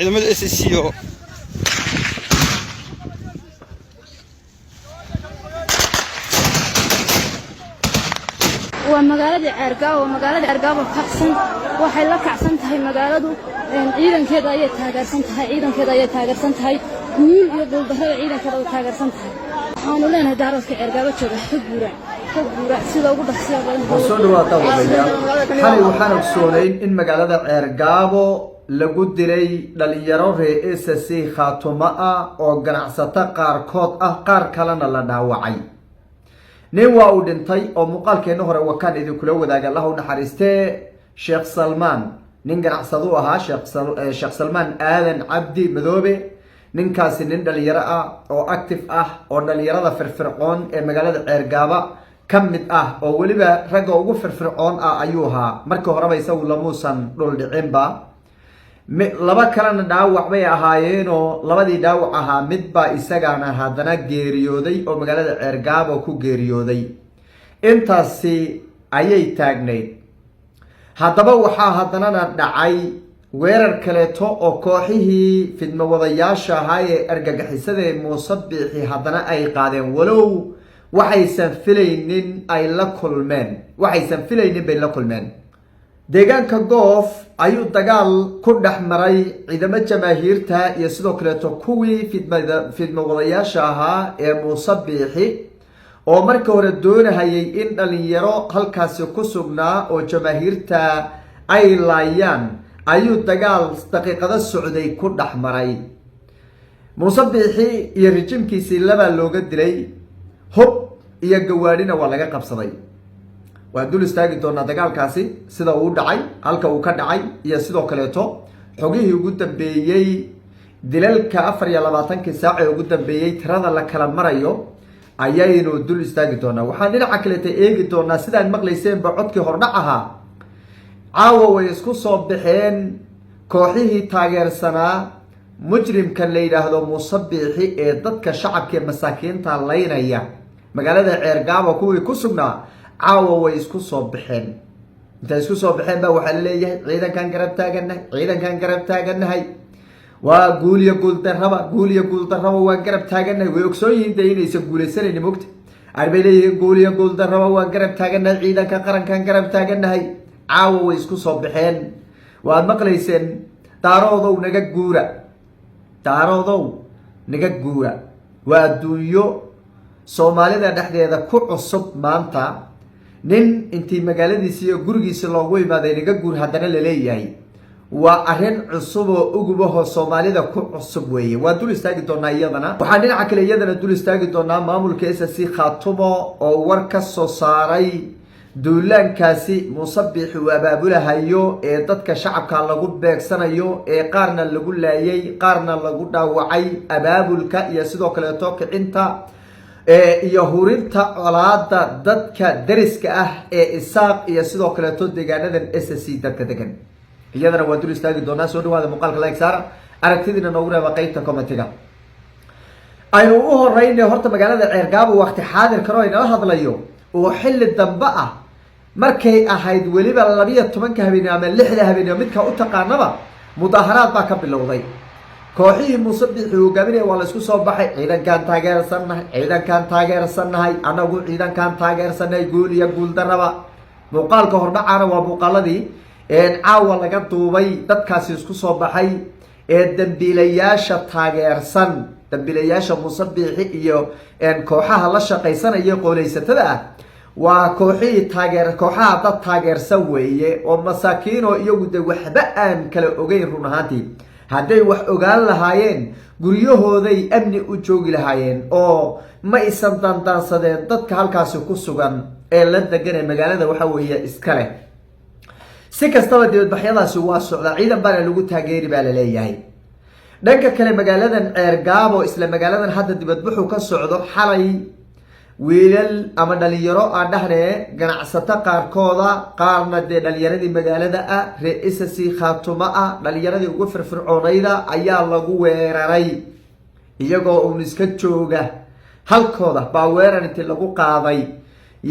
ciidamada SSCO ومقالة عرقاو كعسن waxay la kacsan tahay magaaladu ciidankeeda ay taageersan tahay guul iyo duldarrada ciidankeeda ay taageersan tahay waxaanu leenahay daaradka Cergaabo jooga ka guura sida ugu dhaxsiya badan soo dhawaada xalay waxaan ogsoonayn in magaalada Cergaabo lagu diray dhalinyaro reer SSC Khaatumo ah oo ganacsato qaarkood ah qaar kalena la dhaawacay nin waa uu dhintay oo muuqaalkeena hore wakaan idin kula wadaaga Allah u naxariistee Sheikh Salman nin ganacsado ahaa Sheikh Salman Aadan Cabdi Madoobe ninkaasi nin dhalinyaro ah oo active ah oo dhalinyarada firfircoon ee magaalada Cergaabo kamid ah oo waliba ragga ugu firfircoon ah ayuu ahaa markii horeba isagu lamuusan dhul dhicinba laba kalena dhaawac bay ahaayeen oo labadii dhaawac ahaa mid baa isagana haddana geeriyooday oo magaalada Cergaabo ku geeriyooday intaasi ayay taagneyd haddaba waxaa haddana dhacay weerar kaleeto oo kooxihii fidmo wadayaasha ahaa ee argagixisada ee Muuse Biixi haddana ay qaadeen walow waxaysan filaynin bay la kulmeen deegaanka Goof ayuu dagaal ku dhaxmaray ciidamo jamaahiirta iyo sidoo kale kuwii fidmo wadayaasha ahaa ee Muuse Biixi oo markii hore doonayay in dhalinyaro halkaasi ku sugnaa oo jamaahiirta ay laayaan ayuu dagaal daqiiqado socday ku dhaxmaray Muuse Biixi iyo rijimkiisii laba looga dilay hub iyo gawaadhina waa laga qabsaday waa dul istaagi doonaa dagaalkaasi sida uu dhacay halka uu ka dhacay iyo sidoo kale xogihii ugu dambeeyay dilalka 24 saac ee ugu dambeeyay tirada la kala marayo ayaynu dul istaagi doonaa waxaan dhinaca kale eegi doonaa sidaan maqlayseen codkii hordhac ahaa caawa way isku soo baxeen kooxihii taageersanaa mujrimka la yiraahdo Muuse Biixi ee dadka shacabka masaakiinta laynaya magaalada Cergaabo kuwii ku sugnaa caawa way isku soo baxeen inta isku soo baxeen baa waxa la leeyahay ciidankan garab taaganahay waa guuliyo guuldarraba waa garab taaganahay way ogsoon yihiin inaysan guuleysanaynin mogta arbay leeyihiin guuliyo guuldarraba waa garab taaganahay ciidanka qarankan garab taaganahay caawa way isku soo baxeen waad maqlayseen daaroodow naga guura waa adduunyo Soomaalida dhexdeeda ku cusub maanta nin intii magaaladiisa iyo gurigiisa loogu imaaday naga guur haddana la leeyahay waa arrin cusub oo ugubaho Soomaalida ku cusub weeye waa dul istaagi doonaa iyadana waxaan dhinaca kale iyadana dul istaagi doonaa maamulka SSC Khaatumo oo war ka soo saaray duulaankaasi Muuse Biixi uu abaabulahayo ee dadka shacabka lagu beegsanayo ee qaarna lagu laayay qaarna lagu dhaawacay abaabulka iyo sidoo kale kicinta iyo hurinta colaada dadka dariska ah ee Isaaq iyo sidoo kale deegaanadan SSC dadka degan iyadana waa dul istaagi doonaa soo dhawaada muuqaalka like saar aragtidina noogu reeba qaybta commentiga aynu u horeynay horta magaalada Cergaabo waqti xaadir karo inala hadlayo oo xilli dambe ah markay ahayd waliba 12 habeen ama 6 habeen midka u taqaanaba mudaharaad baa ka bilowday kooxihii Muuse Biixi uu gaabinay waa la isku soo baxay ciidankan taageersanahay anagu ciidankan taageersanahay guul iyo guuldarraba muuqaalka hordhacana waa muuqaaladii caawa laga duubay dadkaasi isku soo baxay ee dambiilayaasha Muuse Biixi iyo kooxaha la shaqaysanaya qooleysatada ah waa kooxaha dad taageersan weeye oo masaakiin oo iyagu waxba aan kala ogeyn run ahaantii hadday wax ogaan lahaayeen guryahooday amni u joogi lahaayeen oo ma isan dandaansadeen dadka halkaasi ku sugan ee la degan magaalada waxa weeye iska leh si kastaba dibadbaxyadaasi waa socda ciidan baana lagu taageeri baa la leeyahay dhanka kale magaaladan Cergaabo isla magaaladan hadda dibadbaxu ka socdo xalay wiilal ama dhalinyaro aan dhahnay ganacsato qaarkooda qaarna dhalinyaradii magaalada ah reer SSC Khaatumo ah dhalinyaradii ugu firfircoonayda ayaa lagu weeraray iyagoo uu iska jooga halkooda baa weerar intii lagu qaaday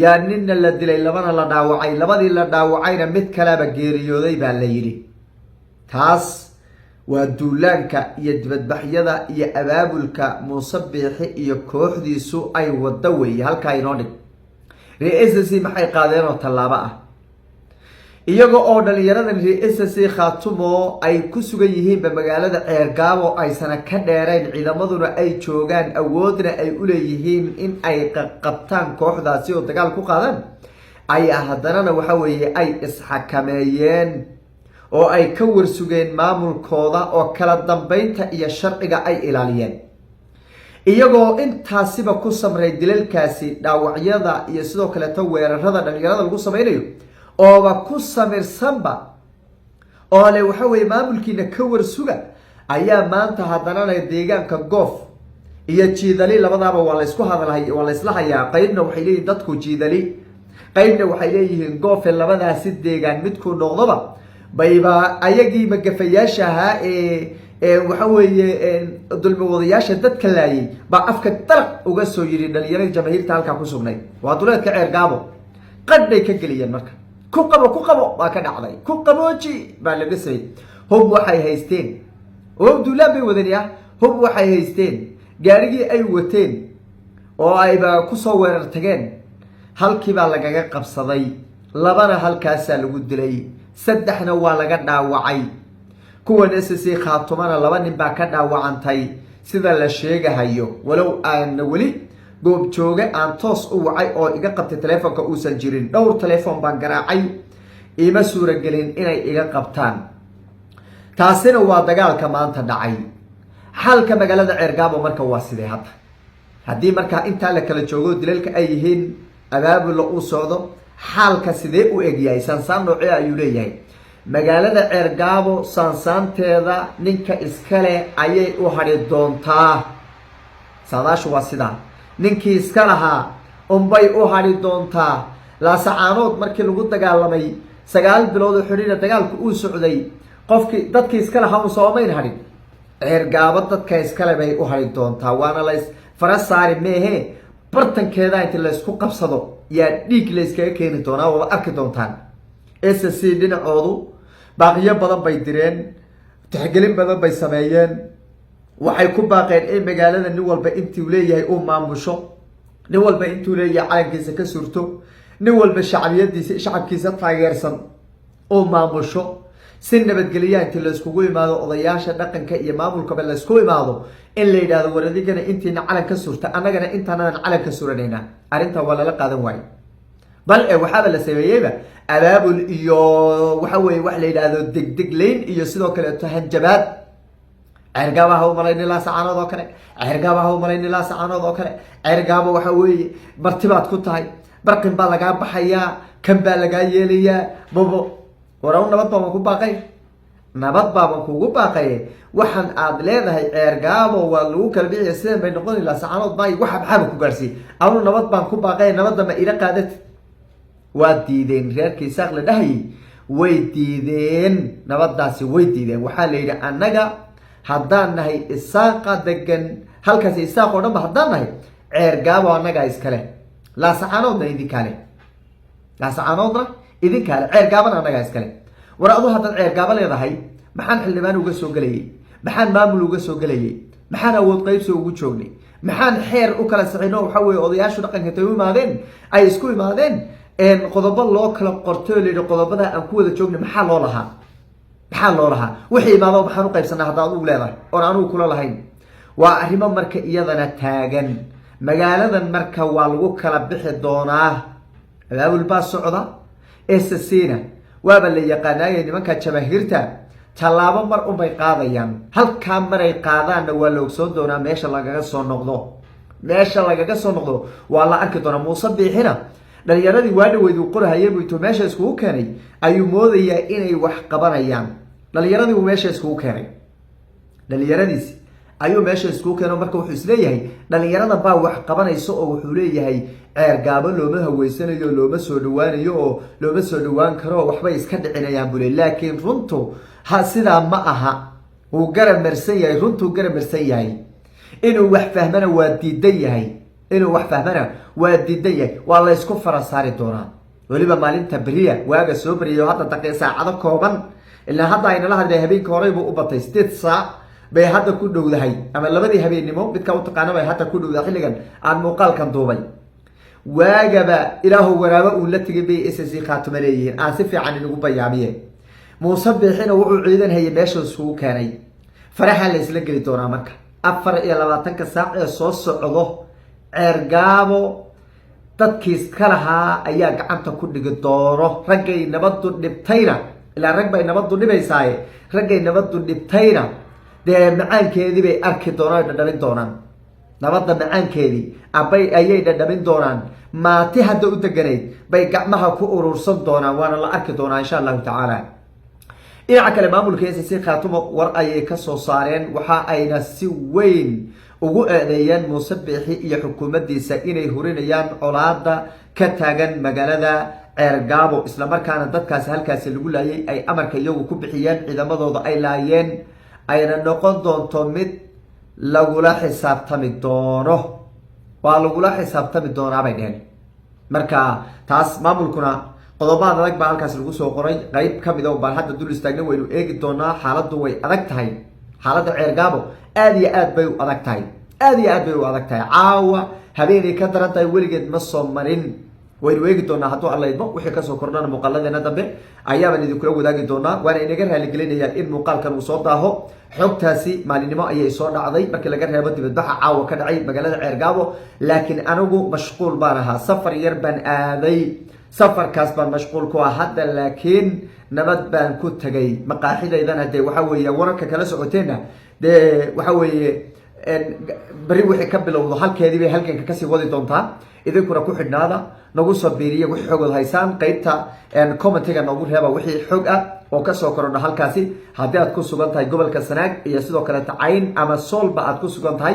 yaa ninna la dilay labana la dhaawacay labadii la dhaawacayna mid kaleba geeriyooday baa la yiri taas ودولانك يدبدبحيدا يا أبابلك موسى بيحي يا كوحديسو أي ودوي هالكاينونيك رئيسي maxay qaadeen oo tallaabo ah iyaga oo dhalinyaradan reesasi khaatumo ay ku sugan yihiin magaalada Ceergaabo ay sana ka dheereen ciidamaduna ay joogan awoodna ay u leeyihiin in ay qabtaan kooxdaasi oo dagaal ku qaadaan ay haddana waxa weeye ay isxakameeyeen oo ay ka warsugeen maamulkooda oo kala dambeynta iyo sharciga ay ilaaliyeen iyagoo intaasiba ku samray dilalkaasi dhaawacyada iyo sidoo kale weerarada dhalinyarada lagu sameeyo oo ku samirsanba oo le waxa weeye maamulkiina ka warsuga ayaa maanta haddana deegaanka goof iyo jiidali labadaba waa la isku hadalay waa la isla hayaa qaybna waxay leeyihiin dadku jiidali qaybna waxay leeyihiin goof labadaasi deegaan midku noqdoba bayba ayagii magafayaasha ahaa waxa weeye dulmi wadayaasha dadka laayay ba afka darq uga soo yiri dhalinyarada jamaahiirta halka ku sugnay waa duleedka Ceergaabo qadbay ka galiyeen marka ku qabo waa ka dhacday ku qabooji baa laga say hub waxay haysteen oo duulaan bay wadaniya hub waxay haysteen gaarigii ay wateen oo ayba ku soo weerar tageen halkii baa lagaga qabsaday labana halkaas lagu dilay saddexna waa laga dhaawacay kuwan SSC khaatumana laba nin baa ka dhaawacantay sida la sheegahayo walow aan wali goob jooge aan toos u wacay oo iga qabtay telefoonka uusan jirin dhowr telefoon baan garaacay ima suura gelin inay iga qabtaan taasina waa dagaalka maanta dhacay xalka magaalada Ceergaabo marka waa sidee hadda haddii marka inta la kala joogo dilalka ay yihiin abaabul u socdo xalka sidee u egyahay sansaan noocee ayuu leeyahay magaalada Ceergaabo sansaanteeda ninka iskale ayay u hadhi doontaa saadaashu waa sidaa ninkii iska lahaa unbay u hadhi doontaa laasacaanood markii lagu dagaalamay 9 bilood oo xiriir dagaalku uu socday qofkii dadkii iska lahaa uu soomayn hadhin Ceergaabo dadka iskale bay u hadhi doontaa waana la farasaari meehe bartankeeda inta la isku qabsado yaa dhiig la iskaga keeni doonaa oo arki doontaan SSC dhinacoodu baaqiyo badan bay direen tixgelin badan bay sameeyeen waxay ku baaqeen in magaalada nin walba intii leeyahay uu maamusho nin walba intuu leeyahay calankiisa ka surto nin walba shacabkiisa taageersan oo maamusho si nabadgelyo inta la iskugu imaado odayaasha dhaqanka iyo maamulka la isku imaado in la yiraahdo waradigana intiina calan ka surta annagana intaanaan calan ka suranayna arinta waa la qaadan waay bal waxaa la sameeyayba abaabul iyo waxa weeye wax la yiraahdo degdegleyn iyo sidoo kale hanjabaad Ceergaabo ha u malayn la saacanood oo kale Ceergaabo ha u malayn la saacanood oo kale Ceergaabo waxa weeye martibaad ku tahay barqin baa laga baxaya kan baa laga yeelaya babo waraw nabad baa ku baaqay nabad baa kugu baaqay waxan aad leedahay Ceergaabo waa lagu kala bixiyay sideen bay noqon la saacanood bay waxa maxaa ku gaarsi aanu nabad baan ku baaqay nabadda ma ila qaadat waa diideen reerkii saaq la dhahay way diideen nabadaasi way diideen waxa la yiri annaga haddaan nahay isaaqa degan halkaas isaaq oo dhan haddaan nahay Ceergaabo annaga iskale la saacanoodna idin kale Ceergaabana annaga iskale waraadu haddaan Ceergaabo leedahay maxaan xildhibaan uga soo galayay maxaan maamul uga soo galayay maxaan awood qaybso ugu joognay maxaan xeer u kala saxino waxa weeye odayaashu dhaqanka ay u imaadeen ay isku imaadeen qodobo loo kala qorto leeyahay qodobada aan ku wada joogno maxaa loo lahaa wixii imaado maxaan u qaybsanaa haddaan ugu leedahay oo aanu kula lahayn waa arrimo marka iyadana taagan magaaladan marka waa lagu kala bixi doonaa abaabul baa socda SSCna waaba la yaqaanayay nimanka jamaahiirta tallaabo mar bay qaadayaan halka maray qaadaana waa la ogsoon doonaa meesha lagaga soo noqdo waa la arki doonaa Muuse Biixina dhalinyaradii waa dhaweedu qorahayay buu meesha isku keenay ayuu moodayaa inay wax qabanayaan dhalinyaradii uu meesha isku keenay dhalinyaradiis ayuu meesha isku keenay marka wuxuu isleeyahay dhalinyarada baa wax qabanayso oo wuxuu leeyahay Ceergaabo looma haweysanayo looma soo dhawaanayo oo looma soo dhawaan karo waxba iska dhicinayaan buu laakiin runtu ha sida ma aha uu garab marsan yahay runtu garab marsan yahay inuu wax fahmana waa diidan yahay waa la isku farasaari doonaa waliba maalinta bariya waaga soo bariyo hadda daqiiqad saacado kooban ilaa hadda ayna la hadlay habeenka horey buu u batay 8 saac bay hadda ku dhowdahay ama labadii habeenimo midka u taqaana bay hadda ku dhowdahay xilligan aan muuqaalkan duubay waagaba ilaahu waraaba uu la tagay bay SSC Khaatumo leeyihiin aan si fiican inagu bayaamiye Muuse Biixina wuxuu ciidan hayay meesha soo keenay faraxa la isla geli doonaa marka 24 saac ee soo socdo ceergaabo dadkiis kalaha ayaa gacanta ku dhigi doono ragay nabadu dhibtayna ilaa rag bay nabadu dhibaysaay ragay nabadu dhibtayna dee macaankeedii bay arki doonaan dhadhamin doonaan nabada macaankeedii abay ayay dhadhamin doonaan maati hadda u deganayd bay gacmaha ku urursan doonaan waana la arki doonaa insha Allah taala dhinaca kale maamulka SSC Khaatumo war ayay ka soo saareen waxa ayna si weyn ugu eedeeyeen Muuse Biixi iyo xukuumaddiisa inay hurinayaan colaada ka taagan magaalada ceergaabo isla markaana dadkaas halkaas lagu laayay ay amarka iyagu ku bixiyeen ciidamadooda ay laayeen ayna noqon doonto mid lagula xisaabtami doono waa lagula xisaabtami doonaa bay dheheen marka taas maamulkuna qodobada adag baa halkaas lagu soo qoray qayb ka mid ah baan hadda dul istaagna waynu eegi doonaa xaaladdu way adag tahay xaaladda ceergaabo aad iyo aad bay u adag tahay aad iyo aad bay u adag tahay caawa habeenay ka daran tahay weligeed ma soo marin waynu eegi doonaa hadduu alla idmo wixii kasoo kordhana muuqaaladeena dambe ayaabaan idinkula wadaagi doonaa waana inaga raaligelinayaa in muuqaalkan uu soo daaho xogtaasi maalinimo ayay soo dhacday markii laga reebo dibadbaxa caawa ka dhacay magaalada ceergaabo laakiin anigu mashquul baan ahaa safar yar baan aaday safarkaas baan mashquul ku ah hadda laakiin nabad baan ku tagay maqaaxidaydana dee waxa weeye wararka kala socoteena dee waxa weeye bari wixii ka bilowdo halkeedii bay halkanka kasii wadi doontaa idinkuna ku xidhnaada nagu soo biiriya wixii xogood haysaan qaybta commentiga noogu reeba wixii xog ah oo kasoo korodha halkaasi haddii aad ku sugan tahay gobolka Sanaag iyo sidoo kale Cayn ama Soolba aad ku sugan tahay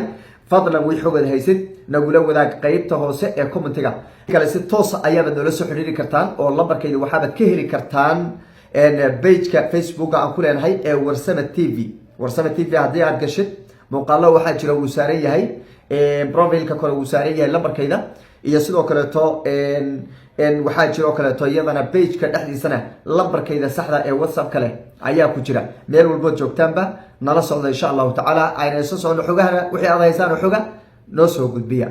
fadlan way xoogad haysid nagula wadaag qaybta hoose ee commentiga kale si toos ah ayaad noola soo xiriiri kartaan oo lambarkayda waxaad ka heli kartaan page-ka Facebook aan ku leenahay ee Warsame TV haddii aad gashid muuqaalo waxaa jira uu saaran yahay profile-ka kale uu saaran yahay lambarkayda iyo sidoo kale to waxaa jiro kale to iyadana page-ka dhexdiisana lambarkayda saxda ee WhatsApp kale ayaa ku jira meel walba joogtaanba nala socdo insha Allah taala ayna soo socdo xogaha wixii aad haysaan xoga noo soo gudbiya